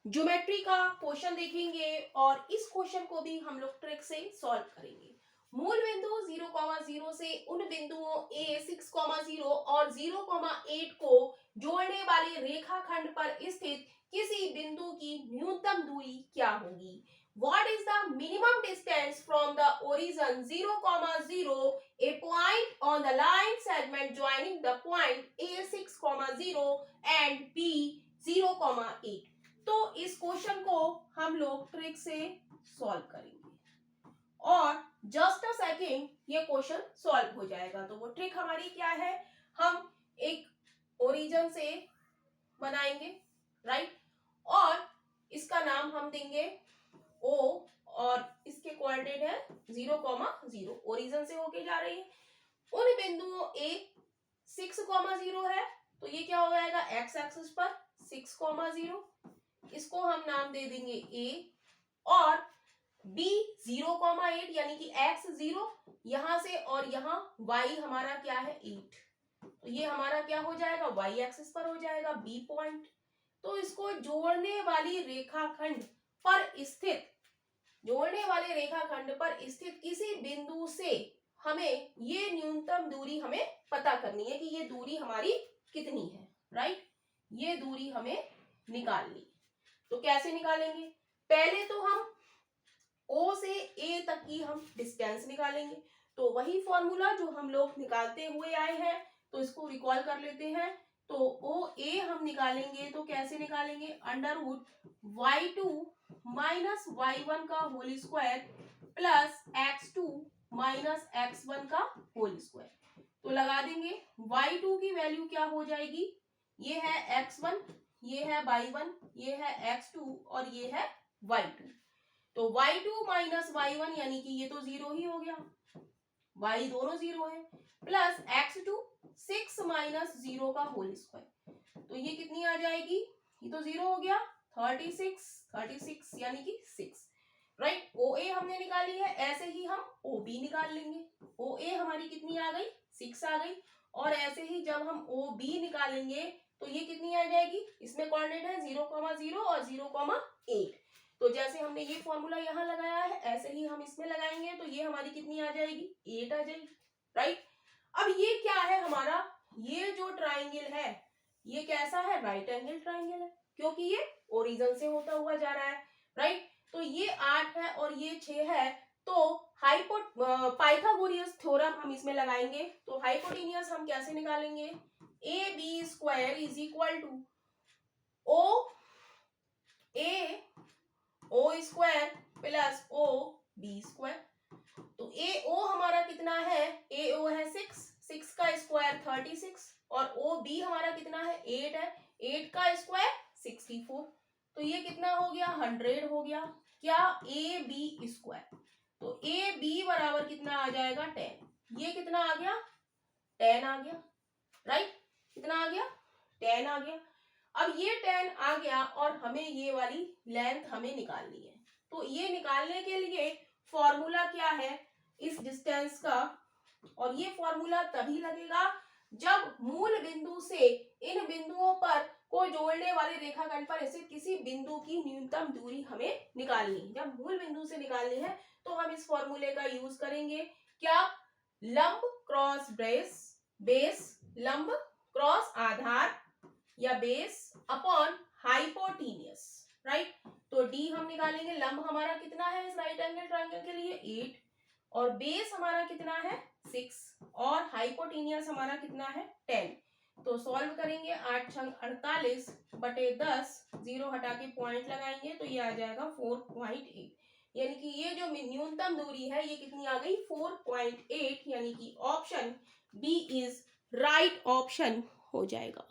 Geometry का question देखेंगे और इस क्वेश्चन को भी हम लोग ट्रिक से सॉल्व करेंगे। मूल बिंदु 0,0 से उन बिंदुओं a 6,0 और 0,8 को जोड़ने वाले रेखाखंड पर स्थित किसी बिंदु की न्यूनतम दूरी क्या होगी? What is the minimum distance from the origin 0,0, a point on the line segment joining the point a 6,0 and b 0,8? तो इस क्वेश्चन को हम लोग ट्रिक से सॉल्व करेंगे और जस्ट अ सेकेंड ये क्वेश्चन सॉल्व हो जाएगा। तो वो ट्रिक हमारी क्या है, हम एक ओरिजिन से बनाएंगे, राइट, और इसका नाम हम देंगे O और इसके कोऑर्डिनेट है 0,0, ओरिजिन से होके जा रही है। उन बिंदुओं A 6,0 है तो ये क्या हो जाएगा, एक्स एक्सिस पर 6,0, इसको हम नाम दे देंगे A, और B 0,8 यानी कि x 0, यहां से और यहां y हमारा क्या है 8, तो ये हमारा क्या हो जाएगा, y एक्सिस पर हो जाएगा B पॉइंट। तो इसको जोड़ने वाले रेखाखंड पर स्थित किसी बिंदु से हमें ये न्यूनतम दूरी हमें पता करनी है कि ये दूरी हमारी कितनी है, राइट, ये दूरी हमें निकालनी। तो कैसे निकालेंगे, पहले तो हम O से A तक की हम डिस्टेंस निकालेंगे। तो वही फॉर्मूला जो हम लोग निकालते हुए आए हैं, तो इसको रिकॉल कर लेते हैं। तो OA हम निकालेंगे तो कैसे निकालेंगे, under root y2 minus y1 का whole square plus x2 minus x1 का होल स्क्वायर। तो लगा देंगे, y2 की वैल्यू क्या हो जाएगी, ये है x1, ये है y1, ये है x2 और ये है y2। तो y2 माइनस y1 यानी कि ये तो 0 ही हो गया, y दोनों 0 है, प्लस x2 6 माइनस 0 का होल स्क्वायर, तो ये कितनी आ जाएगी, ये तो 0 हो गया, 36 यानी कि 6, राइट। OA हमने निकाली है, ऐसे ही हम OB निकाल लेंगे। OA हमारी कितनी आ गई, 6 आ गई, और ऐसे ही जब हम OB निकालेंगे तो ये कितनी आ जाएगी, इसमें कोऑर्डिनेट है 0,0 और 0,8, तो जैसे हमने ये फॉर्मूला यहाँ लगाया है ऐसे ही हम इसमें लगाएंगे, तो ये हमारी कितनी आ जाएगी, 8 आ जाएगी, राइट। अब ये क्या है हमारा, ये जो ट्राइंगल है ये कैसा है, राइट एंगल ट्राइंगल है, क्योंकि ये ओरिजिन से होता हुआ जा रहा है, राइट। तो ये 8 है और ये 6 है, तो पाइथागोरस थ्योरम हम इसमें लगाएंगे। तो हाइपोटेन्यूस हम कैसे निकालेंगे, AB square is equal to O square plus B square. तो AO हमारा कितना है, AO है 6 का स्क्वायर 36, और OB हमारा कितना है 8 है, 8 का स्क्वायर 64, तो ये कितना हो गया, 100 हो गया, क्या, AB स्क्वायर। तो AB बराबर कितना आ जाएगा 10, ये कितना आ गया 10 आ गया, राइट, कितना आ गया 10 आ गया। अब ये 10 आ गया और हमें ये वाली लेंथ हमें निकालनी है। तो ये निकालने के लिए फॉर्मूला क्या है इस डिस्टेंस का, और ये फॉर्मूला तभी लगेगा जब मूल बिंदु से इन बिंदुओं पर को जोड़ने वाले रेखाखंड पर ऐसे किसी बिंदु की न्यूनतम दूरी हमें निकालनी है। जब मूल बिंदु से निकालनी है तो हम इस फॉर्मूले का यूज करेंगे, क्या, लंब क्रॉस बेस, लंब क्रॉस आधार या बेस अपॉन हाइपोटेन्यूस, राइट। तो D हम निकालेंगे, लंब हमारा कितना है इस राइट एंगल ट्रायंगल के लिए 8, और बेस हमारा कितना है 6, और हाइपोटेन्यूस हमारा कितना है 10। तो सॉल्व करेंगे, 8 छंग 48 बटे 10, 0 हटा के पॉइंट लगाएंगे तो ये आ जाएगा 4.8, यानी कि ये जो न्यूनतम दूरी है ये कितनी आ गई 4.8, यानी कि option B is right option हो जाएगा।